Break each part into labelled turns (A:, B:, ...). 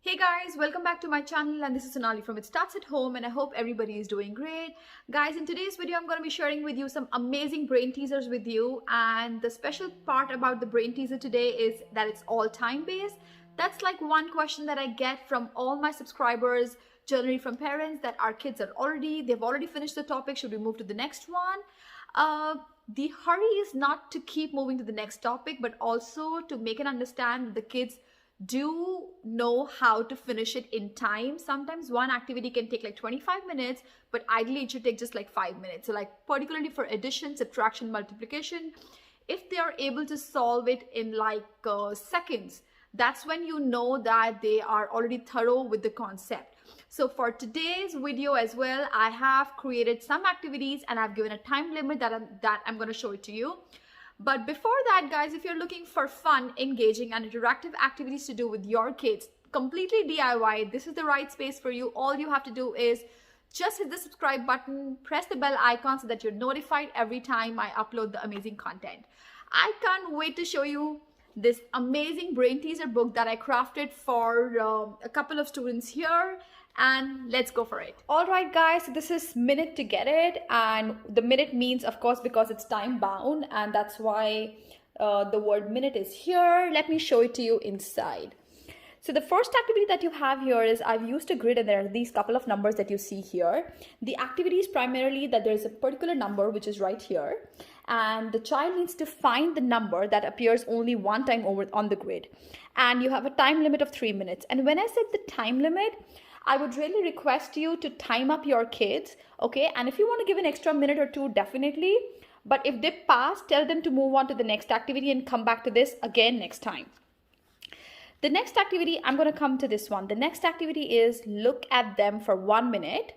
A: Hey guys, welcome back to my channel, and this is Sonali from It Starts at Home, and I hope everybody is doing great. Guys, in today's video I'm going to be sharing with you some amazing brain teasers with you, and the special part about the brain teaser today is that it's all time based. That's like one question that I get from all my subscribers, generally from parents, that our kids they've already finished the topic, should we move to the next one? The hurry is not to keep moving to the next topic, but also to make and understand the kids do know how to finish it in time. Sometimes one activity can take like 25 minutes, but ideally it should take just like 5 minutes. So like particularly for addition, subtraction, multiplication, if they are able to solve it in like seconds, that's when you know that they are already thorough with the concept. So for today's video as well, I have created some activities and I've given a time limit that I'm going to show it to you. But before that, guys, if you're looking for fun, engaging, and interactive activities to do with your kids, completely DIY, this is the right space for you. All you have to do is just hit the subscribe button, press the bell icon so that you're notified every time I upload the amazing content. I can't wait to show you this amazing brain teaser book that I crafted for a couple of students here. And let's go for it. All right, guys, so this is minute to get it, and the minute means, of course, because it's time bound, and that's why the word minute is here. Let me show it to you inside. So the first activity that you have here is I've used a grid, and there are these couple of numbers that you see here. The activity is primarily that there's a particular number which is right here, and the child needs to find the number that appears only one time over on the grid, and you have a time limit of 3 minutes. And when I said the time limit, I would really request you to time up your kids, okay? And if you want to give an extra minute or two, definitely. But if they pass, tell them to move on to the next activity and come back to this again next time. The next activity, I'm going to come to this one. The next activity is look at them for 1 minute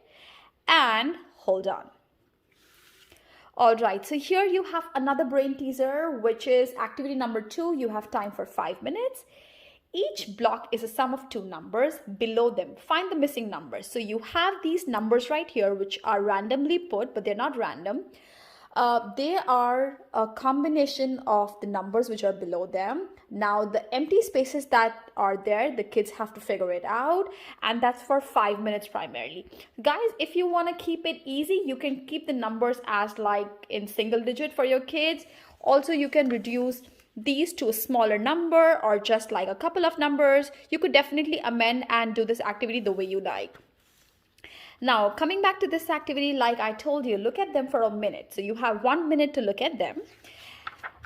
A: and hold on. All right, so here you have another brain teaser, which is activity number 2. You have time for 5 minutes. Each block is a sum of 2 numbers. Below them, find the missing numbers. So you have these numbers right here, which are randomly put, but they're not random. They are a combination of the numbers which are below them. Now, the empty spaces that are there, the kids have to figure it out, and that's for 5 minutes primarily. Guys, if you want to keep it easy, you can keep the numbers as like in single digit for your kids. Also, you can reduce these to a smaller number or just like a couple of numbers. You could definitely amend and do this activity the way you like. Now, coming back to this activity, like I told you, look at them for a minute. So you have 1 minute to look at them.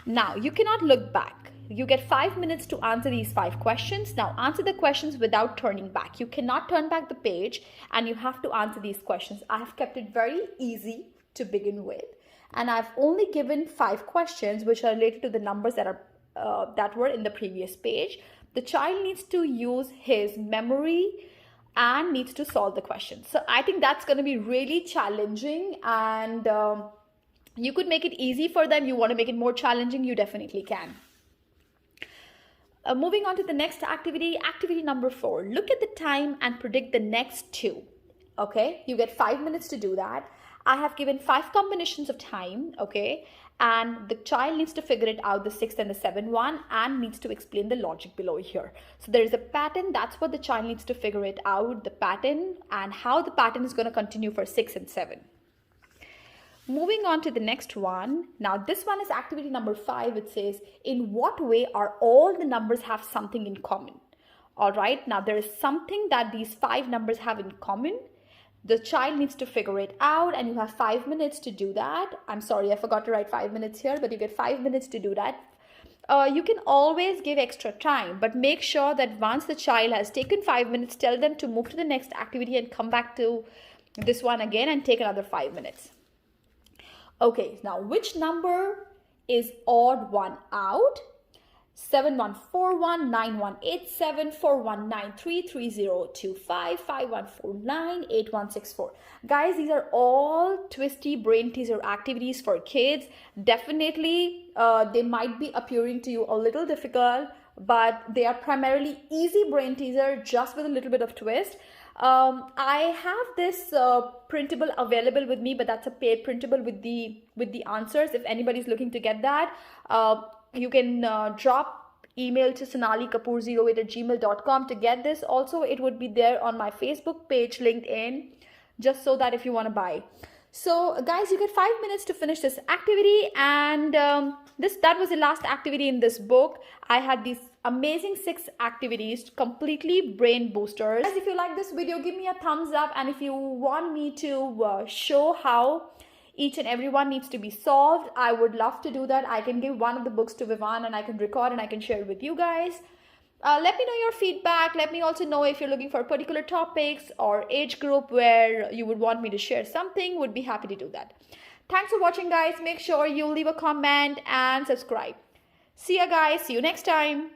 A: Now, you cannot look back. You get 5 minutes to answer these 5 questions. Now, answer the questions without turning back. You cannot turn back the page, and you have to answer these questions. I have kept it very easy to begin with. And I've only given 5 questions which are related to the numbers that were in the previous page. The child needs to use his memory and needs to solve the question. So I think that's going to be really challenging, and you could make it easy for them. You want to make it more challenging, you definitely can. Moving on to the next activity, activity number 4. Look at the time and predict the next 2. Okay, you get 5 minutes to do that. I have given 5 combinations of time, okay, and the child needs to figure it out, the 6th and the 7th one, and needs to explain the logic below here. So there is a pattern. That's what the child needs to figure it out, the pattern, and how the pattern is going to continue for 6 and 7. Moving on to the next one. Now this one is activity number 5. It says, in what way are all the numbers have something in common? All right, now there is something that these 5 numbers have in common. The child needs to figure it out, and you have 5 minutes to do that. I'm sorry, I forgot to write 5 minutes here, but you get 5 minutes to do that. You can always give extra time, but make sure that once the child has taken 5 minutes, tell them to move to the next activity and come back to this one again and take another 5 minutes. Okay, now which number is odd one out? 7141, 9187, 4193, 3025, 5149, 8164. Guys, these are all twisty brain teaser activities for kids. Definitely, they might be appearing to you a little difficult, but they are primarily easy brain teaser, just with a little bit of twist. I have this printable available with me, but that's a paid printable with the answers. If anybody's looking to get that, you can drop email to sonalikapur08@gmail.com to get this. Also, it would be there on my Facebook page, LinkedIn, just so that if you want to buy. So guys, you get 5 minutes to finish this activity, and that was the last activity in this book. I had these amazing 6 activities, completely brain boosters. Guys, if you like this video, give me a thumbs up, and if you want me to show how each and every one needs to be solved, I would love to do that. I can give one of the books to Vivan, and I can record and I can share it with you guys. Let me know your feedback. Let me also know if you're looking for particular topics or age group where you would want me to share something. Would be happy to do that. Thanks for watching, guys. Make sure you leave a comment and subscribe. See ya, guys. See you next time.